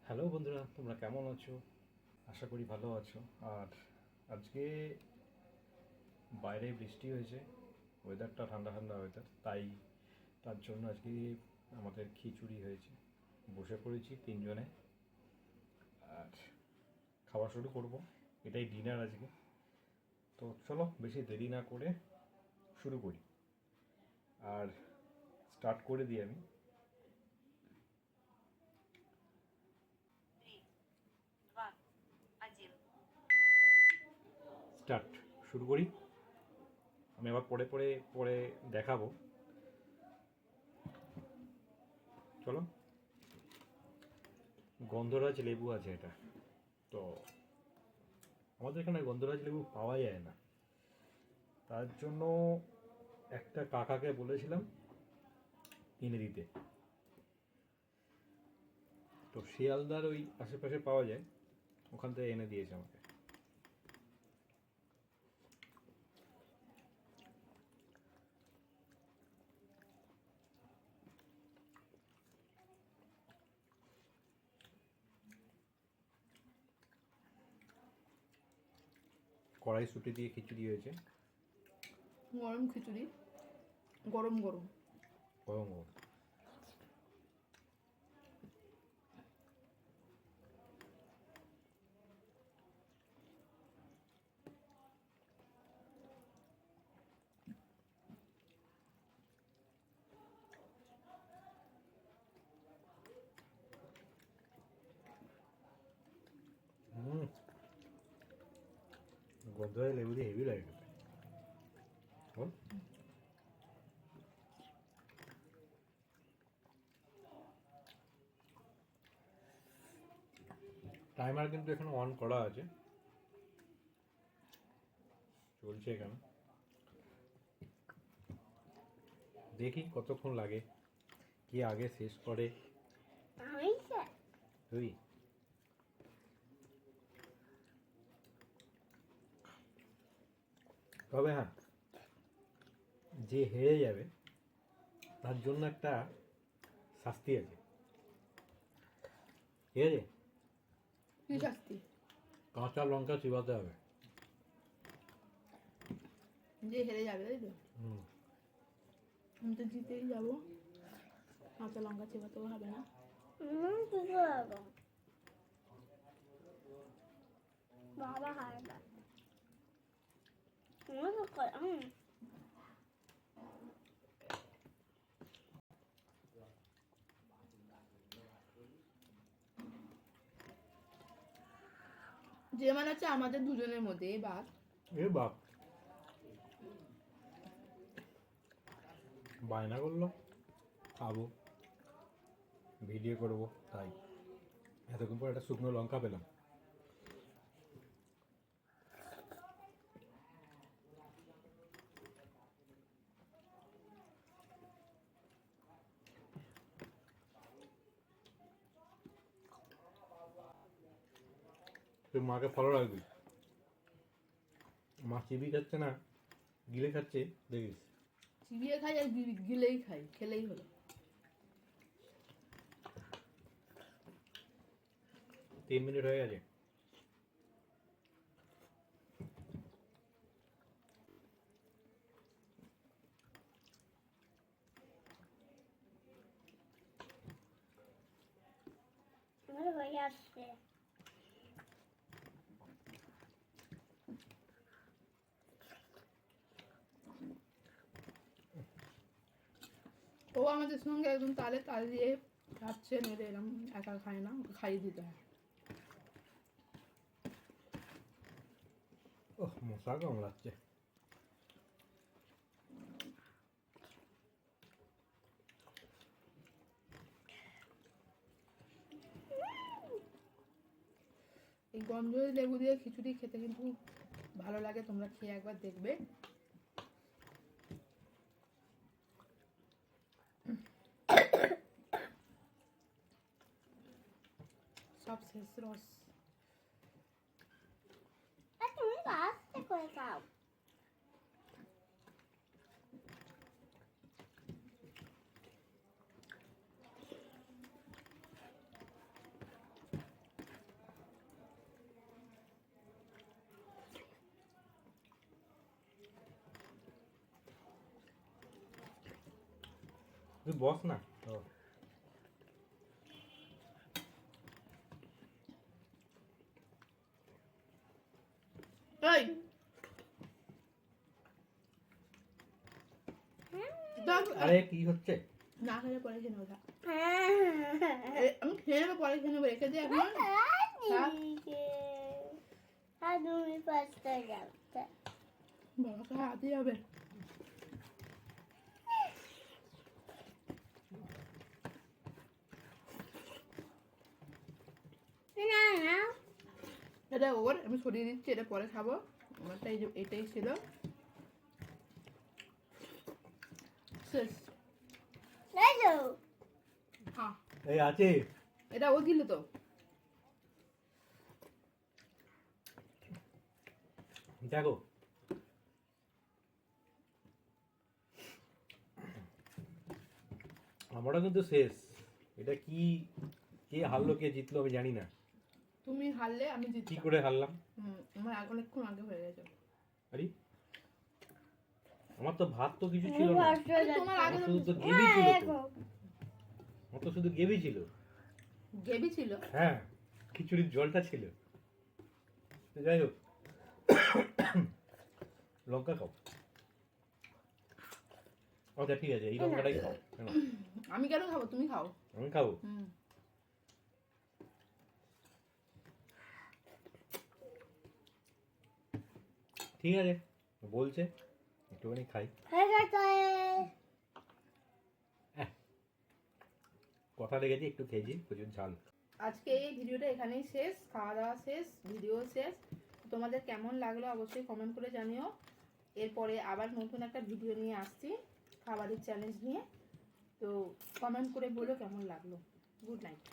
Hello বন্ধুরা, তোমরা কেমন আছো? আশা করি ভালো আছো। আর আজকে বাইরে বৃষ্টি হয়েছে, ওয়েদারটা ঠান্ডা ঠান্ডা ওয়েদার, তার জন্য আজকে আমাদের খিচুড়ি হয়েছে। বসে পড়েছি তিনজনে আর খাওয়া শুরু করব। এটাই ডিনার আজকে। তো চলো বেশি দেরি না করে শুরু করি আর স্টার্ট করে দিই আমি। স্টার্ট শুরু করি। আমি আবার পরে পরে পরে দেখাবো। চলো। গন্ধরাজ লেবু আছে এটা। তো আমাদের এখানে গন্ধরাজ লেবু পাওয়া যায় না, তার জন্য একটা কাকাকে বলেছিলাম এনে দিতে। তো শিয়ালদার ওই আশেপাশে পাওয়া যায়, ওখান থেকে এনে দিয়েছে আমাকে। কড়াইশুঁটি দিয়ে খিচুড়ি হয়েছে। গরম খিচুড়ি, গরম গরম। গরম গরম। গন্ধরাজ লেবু দিয়ে হেভি লাগে খেতে। বল। টাইমার কিন্তু এখানে অন করা আছে, চলছে এখানে। দেখি কতক্ষণ লাগে, কি আগে শেষ করে। তুই তবে হ্যাঁ, যে হেরে যাবে তার জন্য একটা শাস্তি আছে। ঠিক আছে? কি শাস্তি? কাঁচা লঙ্কা চিবাতে হবে। যে হেরে যাবে, তাই তো? হুম। আমি তো জিতেই যাবো, কাঁচা লঙ্কা চেবাতেও হবে না। বাবা হারবে। যে মানে হচ্ছে আমাদের দুজনের মধ্যে এবার এ বাপ, বায়না করলো খাবো, ভিডিও করবো, তাই এতক্ষণ পর একটা শুকনো লঙ্কা পেলাম। তুই মাকে ফলো রাখবি, মা চিবি খাচ্ছে না, গিলে খাচ্ছে, দেখিস। চিবিয়ে খাই আর গিলেই খাই, খেলেই হলো। 3 মিনিট হয়ে গেছে। হয়ে আসছে। ও আমাদের সঙ্গে একদম তালে তাল দিয়ে খাচ্ছে, মেরে এরকম একা খায় না, ওকে খাইয়ে দিতে হয়। ওহ, মশা কামড়াচ্ছে। এই গন্ধরাজ লেবু দিয়ে খিচুড়ি খেতে কিন্তু ভালো লাগে, তোমরা খেয়ে একবার দেখবে। সব শেষ রস। তুমি আস্তে করে খাও। তুই বস না ও। এই দাও, আরে কি হচ্ছে? না খেলে পরে খেয়ে নেবো থাক। আমি খেয়ে নেবো পরে খেয়ে নেবো রেখে দিয়ে এখন আর তুমি পাঁচটা যাচ্ছে বাবাকে হাতে যাবে। না না এটা ওর আমি সরিয়ে দিচ্ছি, এটা পরে খাবো। আমারটা এই যে এটাই ছিল শেষ। এই তো হ্যাঁ এই আছে এটা ও দিল তো। দেখো আমারও কিন্তু শেষ। এটা কি, কে হারলো কে জিতলো আমি জানি না। তুমি হারলে আমি কি জিতলাম। করে হারলাম? আমার অনেকক্ষণ আগে হয়ে গেছে। আরে আমার তো ভাত তো কিছু ছিল না, তোমার আগে আমার শুধু তো গেবি ছিল তো, আমার তো শুধু গেবি ছিল। গেবি ছিল। হ্যাঁ খিচুড়ির জলটা ছিল। তো যাই হোক, লঙ্কা খাও। আচ্ছা ঠিক আছে, এই লঙ্কাটাই খাও। কেন? আমি কেন খাবো, তুমি খাও। আমি খাবো। ঠিক আছে বলছে একটুখানি খাই। হয়ে গেছে কথা লেগেছে একটু খেয়েছি, প্রচুর ঝাল। আজকে এই ভিডিওটা এখানেই শেষ, খাওয়া দাওয়া শেষ, ভিডিও শেষ। তোমাদের কেমন লাগলো অবশ্যই কমেন্ট করে জানিও। এরপরে আবার নতুন একটা ভিডিও নিয়ে আসছি খাবারের চ্যালেঞ্জ নিয়ে, তো কমেন্ট করে বলো কেমন লাগলো। Good night.